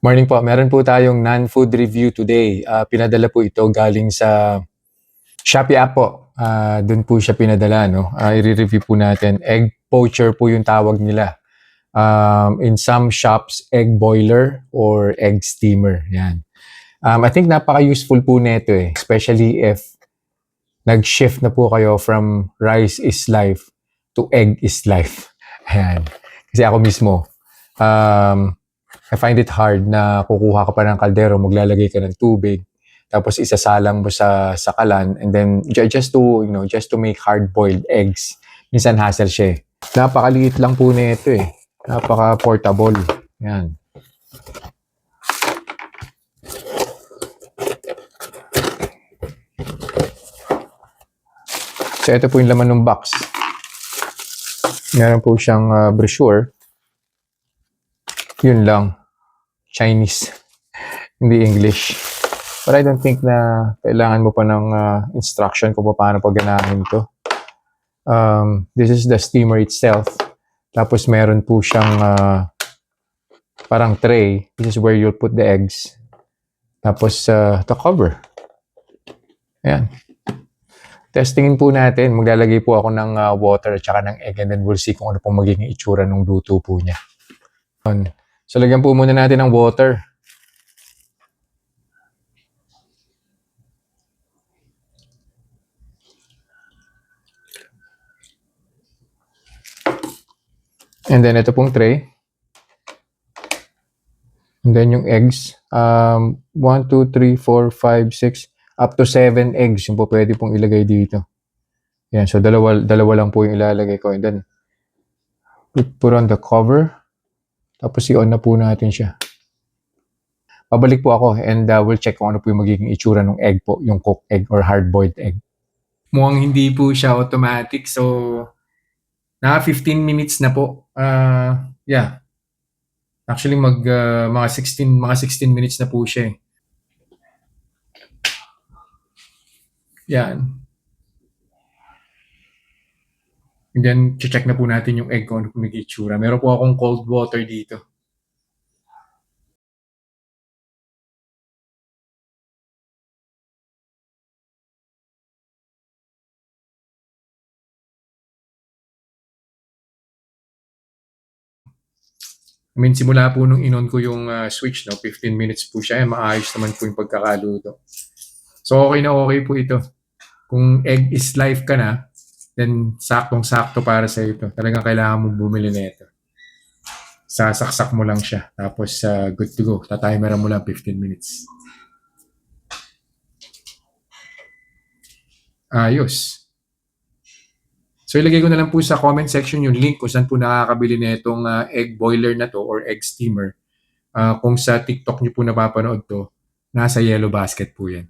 Morning po. Meron po tayong non-food review today. Pinadala po ito galing sa Shopee app po. Doon po siya pinadala. No? I-review po natin. Egg poacher po yung tawag nila. In some shops, egg boiler or egg steamer. Yan. I think napaka-useful po nito eh. Especially if nag-shift na po kayo from rice is life to egg is life. Ayan. Kasi ako mismo, I find it hard na kukuha ka pa ng kaldero, maglalagay ka ng tubig, tapos isasalang mo sa kalan, and then just to make hard-boiled eggs. Minsan hassle siya eh. Napakaliit lang po nito eh. Napaka-portable. Yan. So ito po yung laman ng box. Meron po siyang brochure. Yun lang. Chinese. Hindi English. But I don't think na kailangan mo pa ng instruction kung paano pagganahin ito. This is the steamer itself. Tapos meron po siyang parang tray. This is where you'll put the eggs. Tapos the cover. Ayan. Testingin po natin. Maglalagay po ako ng water at saka ng egg, and then we'll see kung ano pong magiging itsura ng luto po niya. So lagyan po muna natin ng water. And then ito pong tray. And then yung eggs. 1, 2, 3, 4, 5, 6, up to 7 eggs yung po pwede pong ilagay dito. Yan, so dalawa lang po yung ilalagay ko. And then, put on the cover. Tapos i-on na po natin siya. Pabalik po ako and we'll check kung ano po yung magiging itsura ng egg po, yung cooked egg or hard-boiled egg. Mukhang hindi po siya automatic, so naka 15 minutes na po. Yeah. Actually mga 16 minutes na po siya eh. Yan. And then check na po natin yung egg kung ano po magiging itsura. Meron po akong cold water dito. I mean, simula po nung inon ko yung switch, no, 15 minutes po siya. Maayos naman po yung pagkakaluto. So, okay na okay po ito. Kung egg is life ka na, then saktong-sakto para sa ito. Talagang kailangan mong bumili na ito. Sasaksak mo lang siya. Tapos, good to go. Tatimeran mo lang 15 minutes. Ayos. So, ilagay ko na lang po sa comment section yung link kung saan po nakakabili na itong egg boiler na to or egg steamer. Kung sa TikTok nyo po napapanood to, nasa yellow basket po yan.